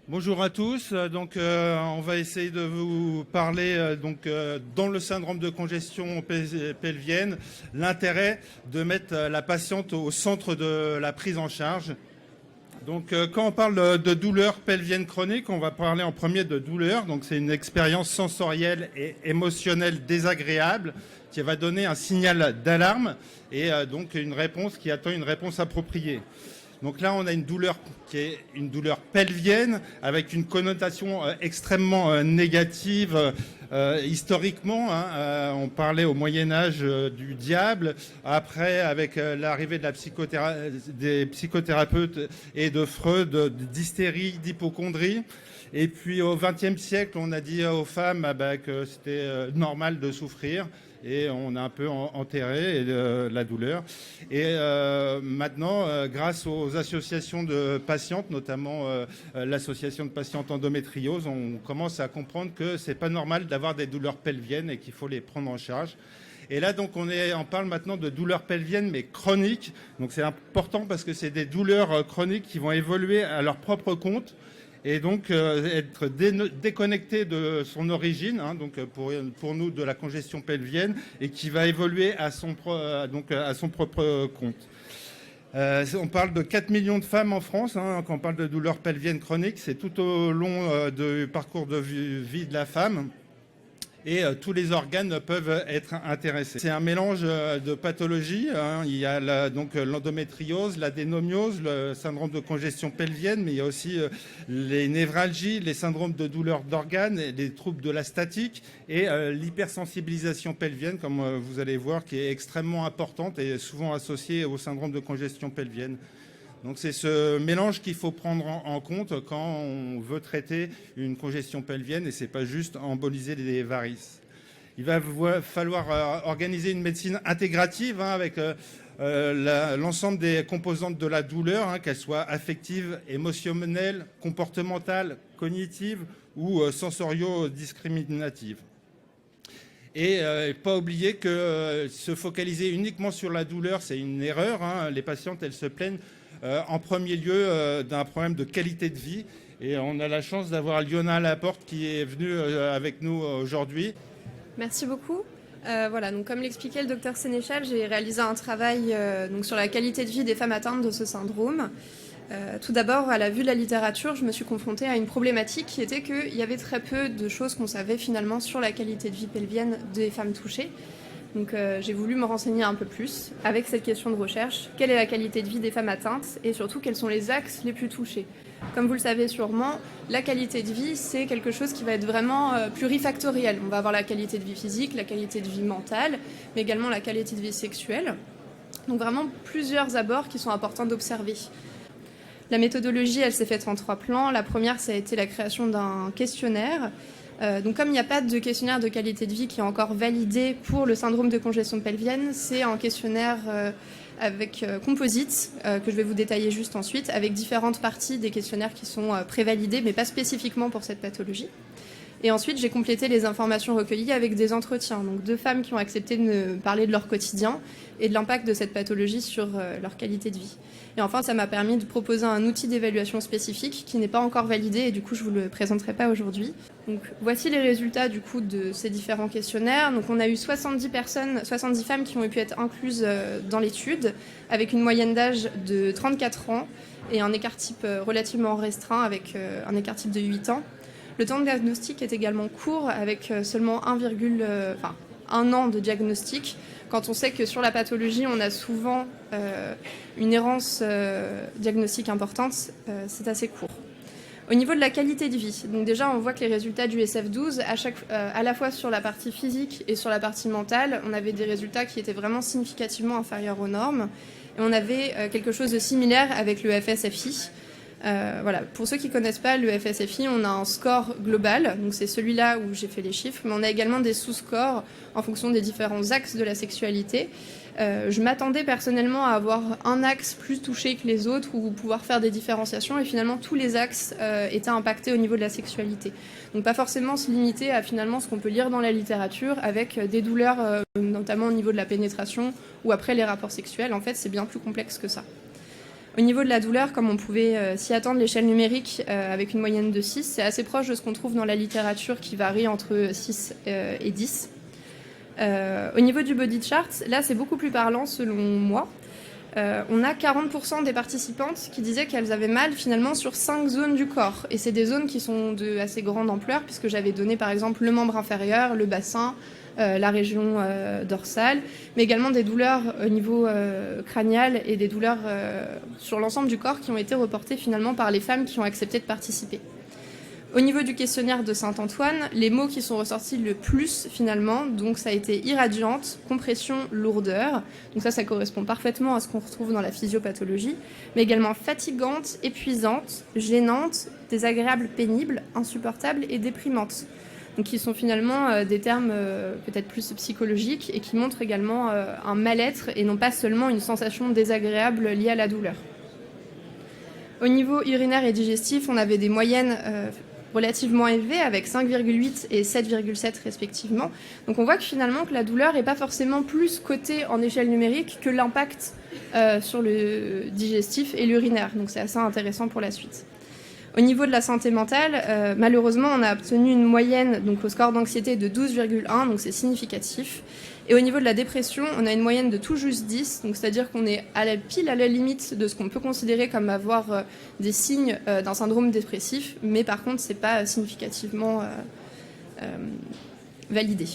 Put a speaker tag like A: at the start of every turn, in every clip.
A: Bonjour à tous. On va essayer de vous parler dans le syndrome de congestion pelvienne, l'intérêt de mettre la patiente au centre de la prise en charge. Quand on parle de douleur pelvienne chronique, on va parler en premier de douleur. Donc, c'est une expérience sensorielle et émotionnelle désagréable qui va donner un signal d'alarme et donc une réponse qui attend une réponse appropriée. Donc là, on a une douleur qui est une douleur pelvienne avec une connotation extrêmement négative. Historiquement, on parlait au Moyen-Âge du diable. Après, avec l'arrivée de des psychothérapeutes et de Freud, d'hystérie, d'hypocondrie. Et puis au XXe siècle, on a dit aux femmes que c'était normal de souffrir. Et on a un peu enterré la douleur. Et maintenant, grâce aux associations de patientes, notamment l'association de patientes endométriose, on commence à comprendre que c'est pas normal d'avoir des douleurs pelviennes et qu'il faut les prendre en charge. Et là, donc, on parle maintenant de douleurs pelviennes, mais chroniques. Donc, c'est important parce que c'est des douleurs chroniques qui vont évoluer à leur propre compte. Et donc être déconnecté de son origine, pour nous de la congestion pelvienne, et qui va évoluer à son propre compte. On parle de 4 millions de femmes en France, quand on parle de douleurs pelviennes chroniques, c'est tout au long du parcours de vie de la femme. Et tous les organes peuvent être intéressés. C'est un mélange de pathologies. Il y a l'endométriose, l'adénomiose, le syndrome de congestion pelvienne, mais il y a aussi les névralgies, les syndromes de douleur d'organes, les troubles de la statique et l'hypersensibilisation pelvienne, comme vous allez voir, qui est extrêmement importante et souvent associée au syndrome de congestion pelvienne. Donc c'est ce mélange qu'il faut prendre en compte quand on veut traiter une congestion pelvienne et c'est pas juste emboliser les varices. Il va falloir organiser une médecine intégrative avec l'ensemble des composantes de la douleur, qu'elles soient affectives, émotionnelles, comportementales, cognitives ou sensorio-discriminatives. Et pas oublier que se focaliser uniquement sur la douleur, c'est une erreur. Les patientes, elles se plaignent en premier lieu d'un problème de qualité de vie. Et on a la chance d'avoir Liona Laporte qui est venue avec nous aujourd'hui.
B: Merci beaucoup. Donc comme l'expliquait le docteur Sénéchal, j'ai réalisé un travail sur la qualité de vie des femmes atteintes de ce syndrome. Tout d'abord, à la vue de la littérature, je me suis confrontée à une problématique qui était qu'il y avait très peu de choses qu'on savait finalement sur la qualité de vie pelvienne des femmes touchées. Donc j'ai voulu me renseigner un peu plus avec cette question de recherche. Quelle est la qualité de vie des femmes atteintes et surtout quels sont les axes les plus touchés? Comme vous le savez sûrement, la qualité de vie, c'est quelque chose qui va être vraiment plurifactoriel. On va avoir la qualité de vie physique, la qualité de vie mentale, mais également la qualité de vie sexuelle. Donc vraiment plusieurs abords qui sont importants d'observer. La méthodologie, elle s'est faite en 3 plans. La première, ça a été la création d'un questionnaire. Donc comme il n'y a pas de questionnaire de qualité de vie qui est encore validé pour le syndrome de congestion pelvienne, c'est un questionnaire avec composite, que je vais vous détailler juste ensuite, avec différentes parties des questionnaires qui sont prévalidés, mais pas spécifiquement pour cette pathologie. Et ensuite, j'ai complété les informations recueillies avec des entretiens, donc 2 femmes qui ont accepté de me parler de leur quotidien et de l'impact de cette pathologie sur leur qualité de vie. Et enfin, ça m'a permis de proposer un outil d'évaluation spécifique qui n'est pas encore validé et du coup, je ne vous le présenterai pas aujourd'hui. Donc, voici les résultats du coup de ces différents questionnaires. Donc, on a eu 70 femmes qui ont pu être incluses dans l'étude, avec une moyenne d'âge de 34 ans et un écart type relativement restreint avec un écart type de 8 ans. Le temps de diagnostic est également court, avec seulement 1 an de diagnostic, quand on sait que sur la pathologie, on a souvent une errance diagnostique importante, c'est assez court. Au niveau de la qualité de vie, donc déjà on voit que les résultats du SF12, à la fois sur la partie physique et sur la partie mentale, on avait des résultats qui étaient vraiment significativement inférieurs aux normes. Et on avait quelque chose de similaire avec le FSFI. Pour ceux qui ne connaissent pas le FSFI, on a un score global, donc c'est celui-là où j'ai fait les chiffres, mais on a également des sous-scores en fonction des différents axes de la sexualité. Je m'attendais personnellement à avoir un axe plus touché que les autres ou pouvoir faire des différenciations, et finalement tous les axes étaient impactés au niveau de la sexualité. Donc pas forcément se limiter à finalement ce qu'on peut lire dans la littérature avec des douleurs notamment au niveau de la pénétration ou après les rapports sexuels. En fait, c'est bien plus complexe que ça. Au niveau de la douleur, comme on pouvait s'y attendre, l'échelle numérique avec une moyenne de 6, c'est assez proche de ce qu'on trouve dans la littérature qui varie entre 6 et 10. Au niveau du body chart, là c'est beaucoup plus parlant selon moi. On a 40% des participantes qui disaient qu'elles avaient mal finalement sur 5 zones du corps. Et c'est des zones qui sont de assez grande ampleur puisque j'avais donné par exemple le membre inférieur, le bassin, la région dorsale, mais également des douleurs au niveau crânial et des douleurs sur l'ensemble du corps qui ont été reportées finalement par les femmes qui ont accepté de participer. Au niveau du questionnaire de Saint-Antoine, les mots qui sont ressortis le plus finalement, donc ça a été irradiante, compression, lourdeur. Donc ça correspond parfaitement à ce qu'on retrouve dans la physiopathologie, mais également fatigante, épuisante, gênante, désagréable, pénible, insupportable et déprimante. Donc qui sont finalement des termes peut-être plus psychologiques et qui montrent également un mal-être et non pas seulement une sensation désagréable liée à la douleur. Au niveau urinaire et digestif, on avait des moyennes relativement élevées avec 5,8 et 7,7 respectivement. Donc on voit que finalement que la douleur n'est pas forcément plus cotée en échelle numérique que l'impact sur le digestif et l'urinaire. Donc c'est assez intéressant pour la suite. Au niveau de la santé mentale, malheureusement, on a obtenu une moyenne donc, au score d'anxiété de 12,1, donc c'est significatif. Et au niveau de la dépression, on a une moyenne de tout juste 10, donc c'est-à-dire qu'on est pile à la limite de ce qu'on peut considérer comme avoir des signes d'un syndrome dépressif, mais par contre, c'est pas significativement validé.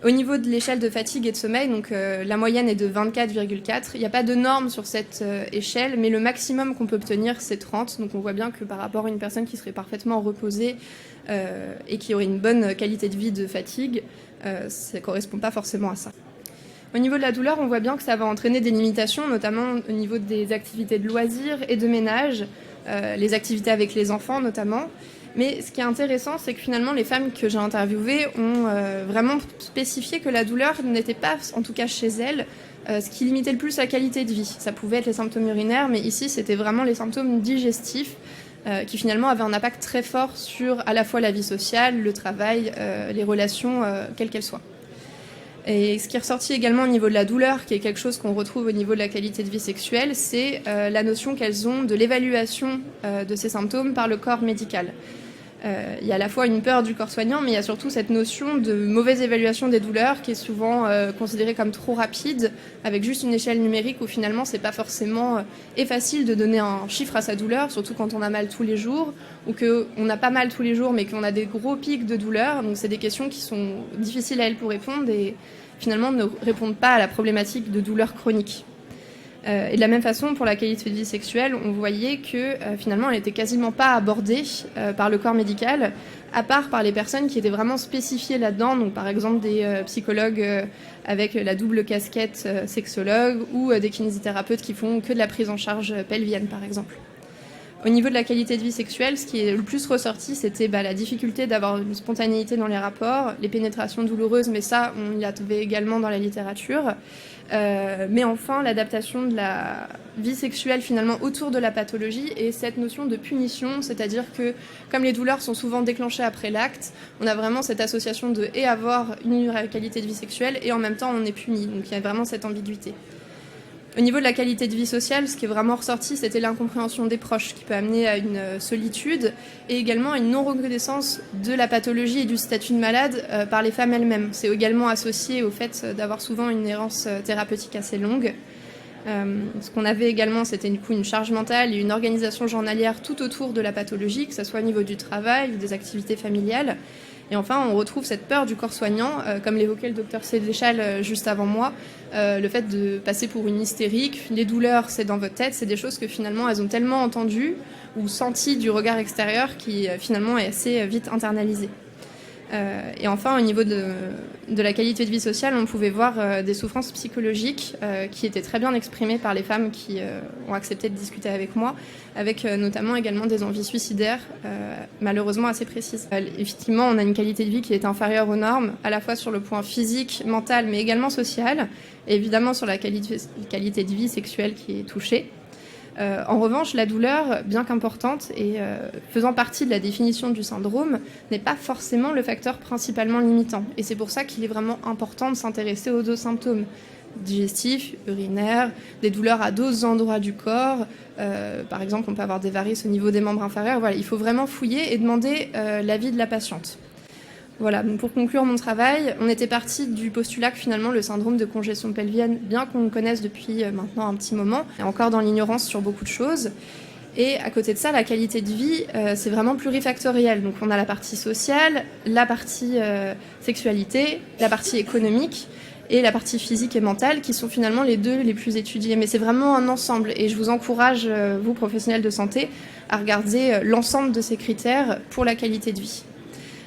B: Au niveau de l'échelle de fatigue et de sommeil, donc la moyenne est de 24,4. Il n'y a pas de norme sur cette échelle, mais le maximum qu'on peut obtenir, c'est 30. Donc on voit bien que par rapport à une personne qui serait parfaitement reposée et qui aurait une bonne qualité de vie de fatigue, ça ne correspond pas forcément à ça. Au niveau de la douleur, on voit bien que ça va entraîner des limitations, notamment au niveau des activités de loisirs et de ménage, les activités avec les enfants notamment. Mais ce qui est intéressant, c'est que finalement, les femmes que j'ai interviewées ont vraiment spécifié que la douleur n'était pas, en tout cas chez elles, ce qui limitait le plus la qualité de vie. Ça pouvait être les symptômes urinaires, mais ici, c'était vraiment les symptômes digestifs qui finalement avaient un impact très fort sur à la fois la vie sociale, le travail, les relations, quelles qu'elles soient. Et ce qui est ressorti également au niveau de la douleur, qui est quelque chose qu'on retrouve au niveau de la qualité de vie sexuelle, c'est la notion qu'elles ont de l'évaluation de ces symptômes par le corps médical. Il y a à la fois une peur du corps soignant, mais il y a surtout cette notion de mauvaise évaluation des douleurs qui est souvent considérée comme trop rapide, avec juste une échelle numérique où finalement c'est pas forcément facile de donner un chiffre à sa douleur, surtout quand on a mal tous les jours, ou qu'on n'a pas mal tous les jours mais qu'on a des gros pics de douleur. Donc c'est des questions qui sont difficiles à elles pour répondre et finalement ne répondent pas à la problématique de douleur chronique. Et de la même façon, pour la qualité de vie sexuelle, on voyait que finalement, elle n'était quasiment pas abordée par le corps médical, à part par les personnes qui étaient vraiment spécifiées là-dedans, donc par exemple des psychologues avec la double casquette sexologue ou des kinésithérapeutes qui font que de la prise en charge pelvienne, par exemple. Au niveau de la qualité de vie sexuelle, ce qui est le plus ressorti, c'était la difficulté d'avoir une spontanéité dans les rapports, les pénétrations douloureuses, mais ça, on y a trouvé également dans la littérature. Mais enfin, l'adaptation de la vie sexuelle finalement autour de la pathologie et cette notion de punition, c'est-à-dire que comme les douleurs sont souvent déclenchées après l'acte, on a vraiment cette association de et avoir une qualité de vie sexuelle et en même temps on est puni. Donc il y a vraiment cette ambiguïté. Au niveau de la qualité de vie sociale, ce qui est vraiment ressorti, c'était l'incompréhension des proches qui peut amener à une solitude et également à une non-reconnaissance de la pathologie et du statut de malade par les femmes elles-mêmes. C'est également associé au fait d'avoir souvent une errance thérapeutique assez longue. Ce qu'on avait également, c'était du coup une charge mentale et une organisation journalière tout autour de la pathologie, que ce soit au niveau du travail ou des activités familiales. Et enfin, on retrouve cette peur du corps soignant, comme l'évoquait le docteur Sénéchal juste avant moi, le fait de passer pour une hystérique, les douleurs, c'est dans votre tête, c'est des choses que finalement elles ont tellement entendues ou senties du regard extérieur qui finalement est assez vite internalisé. Et enfin, au niveau de la qualité de vie sociale, on pouvait voir des souffrances psychologiques qui étaient très bien exprimées par les femmes qui ont accepté de discuter avec moi, avec notamment également des envies suicidaires, malheureusement assez précises. Effectivement, on a une qualité de vie qui est inférieure aux normes, à la fois sur le point physique, mental, mais également social, et évidemment sur la qualité de vie sexuelle qui est touchée. En revanche, la douleur, bien qu'importante et faisant partie de la définition du syndrome, n'est pas forcément le facteur principalement limitant. Et c'est pour ça qu'il est vraiment important de s'intéresser aux deux symptômes. digestifs, urinaires, des douleurs à d'autres endroits du corps. Par exemple, on peut avoir des varices au niveau des membres inférieurs. Voilà, il faut vraiment fouiller et demander l'avis de la patiente. Voilà, donc pour conclure mon travail, on était parti du postulat que finalement le syndrome de congestion pelvienne, bien qu'on le connaisse depuis maintenant un petit moment, est encore dans l'ignorance sur beaucoup de choses. Et à côté de ça, la qualité de vie, c'est vraiment plurifactoriel. Donc on a la partie sociale, la partie sexualité, la partie économique et la partie physique et mentale qui sont finalement les deux les plus étudiés. Mais c'est vraiment un ensemble et je vous encourage, vous professionnels de santé, à regarder l'ensemble de ces critères pour la qualité de vie.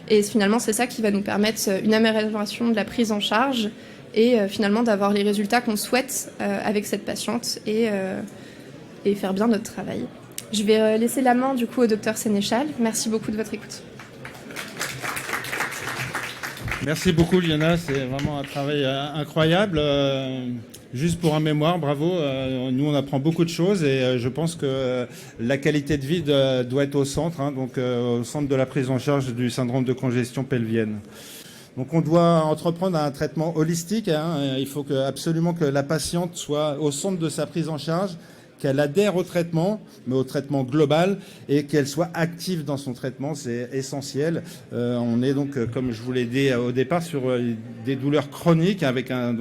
B: Et finalement, c'est ça qui va nous permettre une amélioration de la prise en charge et finalement d'avoir les résultats qu'on souhaite avec cette patiente et faire bien notre travail. Je vais laisser la main du coup au docteur Sénéchal. Merci beaucoup de votre écoute.
A: Merci beaucoup Liana, c'est vraiment un travail incroyable. Juste pour un mémoire, bravo. Nous on apprend beaucoup de choses et je pense que la qualité de vie doit être au centre, donc au centre de la prise en charge du syndrome de congestion pelvienne. Donc on doit entreprendre un traitement holistique. Il faut absolument que la patiente soit au centre de sa prise en charge, qu'elle adhère au traitement, mais au traitement global, et qu'elle soit active dans son traitement, c'est essentiel. On est donc, comme je vous l'ai dit au départ, sur des douleurs chroniques avec un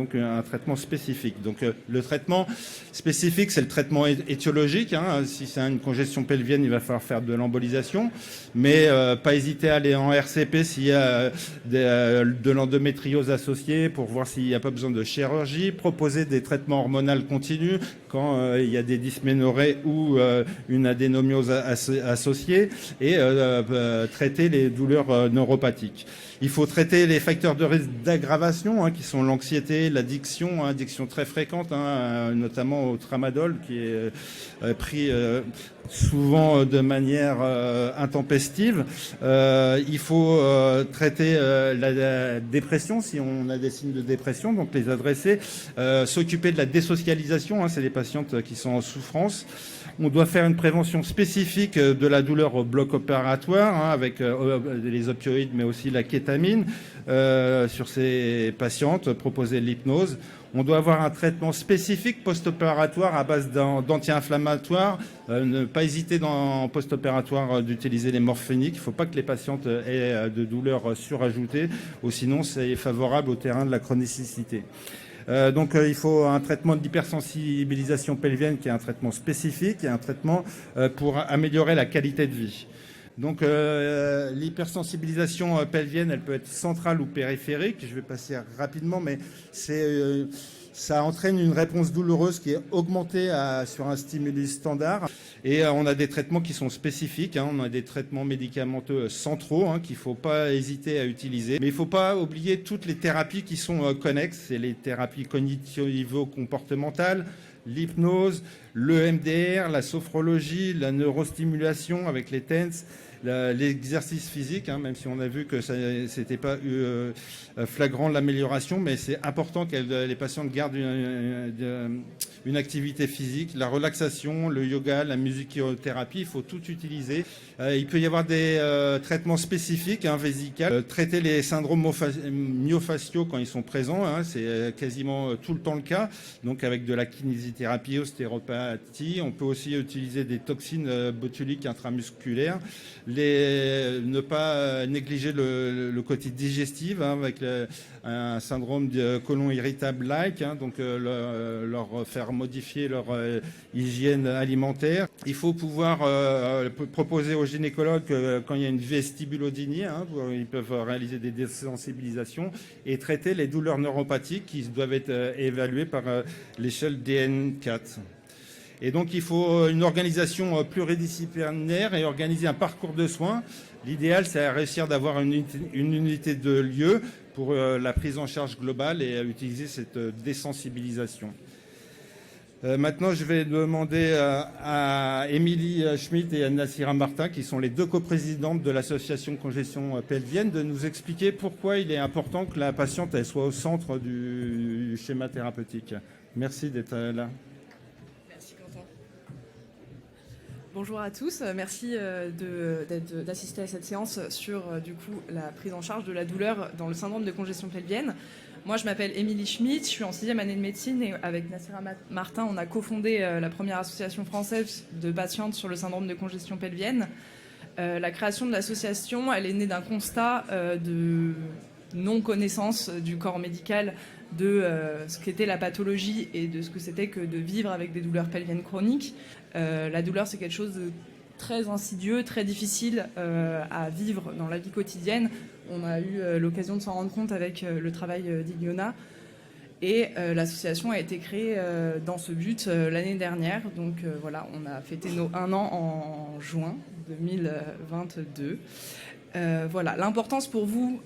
A: traitement spécifique. Donc le traitement spécifique, c'est le traitement étiologique. Si c'est une congestion pelvienne, il va falloir faire de l'embolisation, mais pas hésiter à aller en RCP s'il y a de l'endométriose associée pour voir s'il n'y a pas besoin de chirurgie, proposer des traitements hormonaux continus quand il y a des dysménorrhées ou une adénomiose associée et traiter les douleurs neuropathiques. Il faut traiter les facteurs de risque d'aggravation qui sont l'anxiété, l'addiction, addiction très fréquente, notamment au tramadol qui est pris souvent de manière intempestive. Il faut traiter la dépression si on a des signes de dépression, donc les adresser, s'occuper de la désocialisation, c'est les patientes qui sont en souffrance. On doit faire une prévention spécifique de la douleur au bloc opératoire avec les opioïdes mais aussi la kétamine sur ces patientes, proposer l'hypnose. On doit avoir un traitement spécifique post-opératoire à base d'anti-inflammatoires. Ne pas hésiter en post-opératoire d'utiliser les morphiniques. Il ne faut pas que les patientes aient de douleurs surajoutées, ou sinon c'est favorable au terrain de la chronicité. Donc il faut un traitement d'hypersensibilisation pelvienne qui est un traitement spécifique et un traitement pour améliorer la qualité de vie. Donc l'hypersensibilisation pelvienne, elle peut être centrale ou périphérique. Je vais passer rapidement, mais ça entraîne une réponse douloureuse qui est augmentée sur un stimulus standard. Et on a des traitements qui sont spécifiques. On a des traitements médicamenteux centraux qu'il ne faut pas hésiter à utiliser. Mais il ne faut pas oublier toutes les thérapies qui sont connexes. C'est les thérapies cognitivo-comportementales, l'hypnose, le MDR, la sophrologie, la neurostimulation avec les TENS, l'exercice physique, même si on a vu que ça n'était pas flagrant l'amélioration, mais c'est important que les patientes gardent une activité physique, la relaxation, le yoga, la musicothérapie, il faut tout utiliser. Il peut y avoir des traitements spécifiques, vésicales, traiter les syndromes myofasciaux quand ils sont présents, c'est quasiment tout le temps le cas, donc avec de la kinésithérapie, ostéopathie. On peut aussi utiliser des toxines botuliques intramusculaires. Ne pas négliger le côté digestif avec un syndrome de côlon irritable-like, donc leur faire modifier leur hygiène alimentaire. Il faut pouvoir proposer aux gynécologues quand il y a une vestibulodynie, ils peuvent réaliser des désensibilisations et traiter les douleurs neuropathiques qui doivent être évaluées par l'échelle DN4. Et donc, il faut une organisation pluridisciplinaire et organiser un parcours de soins. L'idéal, c'est à réussir d'avoir une unité de lieu pour la prise en charge globale et à utiliser cette désensibilisation. Maintenant, je vais demander à Émilie Schmitt et à Nassira Martin, qui sont les deux coprésidentes de l'association Congestion pelvienne, de nous expliquer pourquoi il est important que la patiente elle soit au centre du schéma thérapeutique. Merci d'être là.
C: Bonjour à tous, merci d'assister à cette séance sur du coup la prise en charge de la douleur dans le syndrome de congestion pelvienne. Moi, je m'appelle Émilie Schmitt, je suis en 6e année de médecine et avec Nassira Martin, on a cofondé la première association française de patientes sur le syndrome de congestion pelvienne. La création de l'association, elle est née d'un constat de non-connaissance du corps médical de ce qu'était la pathologie et de ce que c'était que de vivre avec des douleurs pelviennes chroniques. La douleur, c'est quelque chose de très insidieux, très difficile à vivre dans la vie quotidienne. On a eu l'occasion de s'en rendre compte avec le travail d'Iliona. Et l'association a été créée dans ce but l'année dernière. Donc voilà, on a fêté nos 1 an en juin 2022. Voilà, l'importance pour vous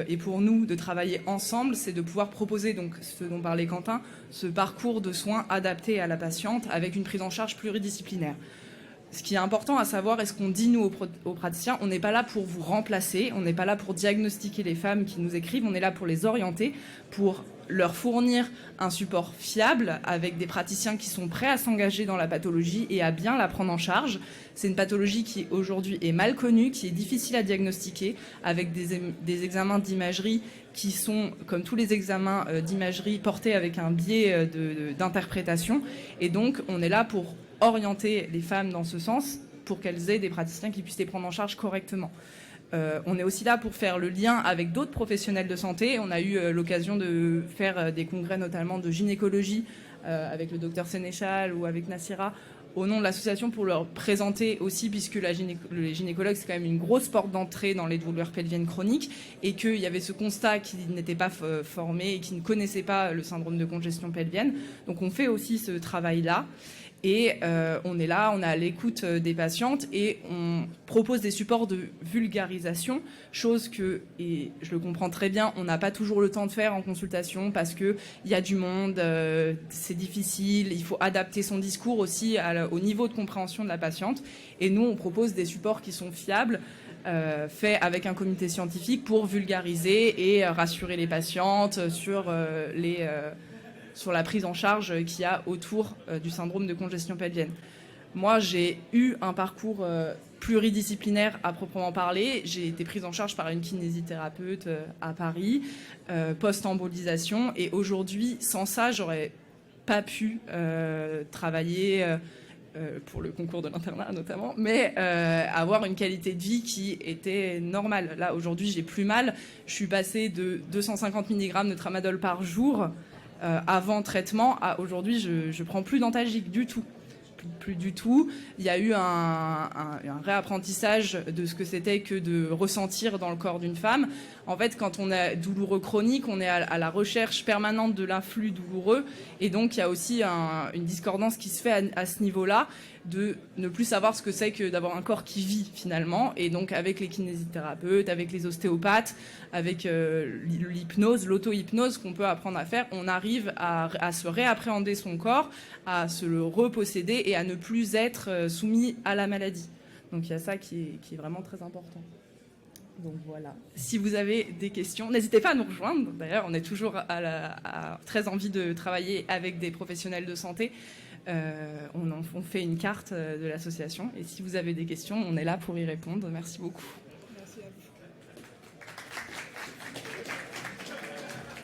C: et pour nous de travailler ensemble, c'est de pouvoir proposer, donc ce dont parlait Quentin, ce parcours de soins adapté à la patiente avec une prise en charge pluridisciplinaire. Ce qui est important à savoir, et ce qu'on dit nous aux praticiens, on n'est pas là pour vous remplacer, on n'est pas là pour diagnostiquer les femmes qui nous écrivent, on est là pour les orienter, pour leur fournir un support fiable avec des praticiens qui sont prêts à s'engager dans la pathologie et à bien la prendre en charge. C'est une pathologie qui aujourd'hui est mal connue, qui est difficile à diagnostiquer, avec des examens d'imagerie qui sont, comme tous les examens d'imagerie, portés avec un biais d'interprétation. Et donc, on est là pour orienter les femmes dans ce sens pour qu'elles aient des praticiens qui puissent les prendre en charge correctement. On est aussi là pour faire le lien avec d'autres professionnels de santé. On a eu l'occasion de faire des congrès notamment de gynécologie avec le docteur Sénéchal ou avec Nassira au nom de l'association pour leur présenter aussi, puisque les gynécologues, c'est quand même une grosse porte d'entrée dans les douleurs pelviennes chroniques et qu'il y avait ce constat qu'ils n'étaient pas formés et qu'ils ne connaissaient pas le syndrome de congestion pelvienne. Donc on fait aussi ce travail-là. Et on est là, on est à l'écoute des patientes et on propose des supports de vulgarisation, chose que, et je le comprends très bien, on n'a pas toujours le temps de faire en consultation parce qu'il y a du monde, c'est difficile, il faut adapter son discours aussi au niveau de compréhension de la patiente. Et nous, on propose des supports qui sont fiables, faits avec un comité scientifique pour vulgariser et rassurer les patientes sur sur la prise en charge qu'il y a autour du syndrome de congestion pelvienne. Moi, j'ai eu un parcours pluridisciplinaire à proprement parler. J'ai été prise en charge par une kinésithérapeute à Paris, post-embolisation. Et aujourd'hui, sans ça, j'aurais pas pu travailler pour le concours de l'internat notamment, mais avoir une qualité de vie qui était normale. Là, aujourd'hui, j'ai plus mal. Je suis passée de 250 mg de tramadol par jour avant traitement à aujourd'hui, je prends plus d'antalgique du tout. Plus du tout. Il y a eu un réapprentissage de ce que c'était que de ressentir dans le corps d'une femme. En fait, quand on est douloureux chronique, on est à la recherche permanente de l'influx douloureux. Et donc, il y a aussi une discordance qui se fait à ce niveau-là, de ne plus savoir ce que c'est que d'avoir un corps qui vit finalement. Et donc, avec les kinésithérapeutes, avec les ostéopathes, avec l'hypnose, l'auto-hypnose qu'on peut apprendre à faire, on arrive à se réappréhender son corps, à se le reposséder et à ne plus être soumis à la maladie. Donc il y a ça qui est vraiment très important. Donc voilà. Si vous avez des questions, n'hésitez pas à nous rejoindre. D'ailleurs, on est toujours très envie de travailler avec des professionnels de santé. On fait une carte de l'association. Et si vous avez des questions, on est là pour y répondre. Merci beaucoup.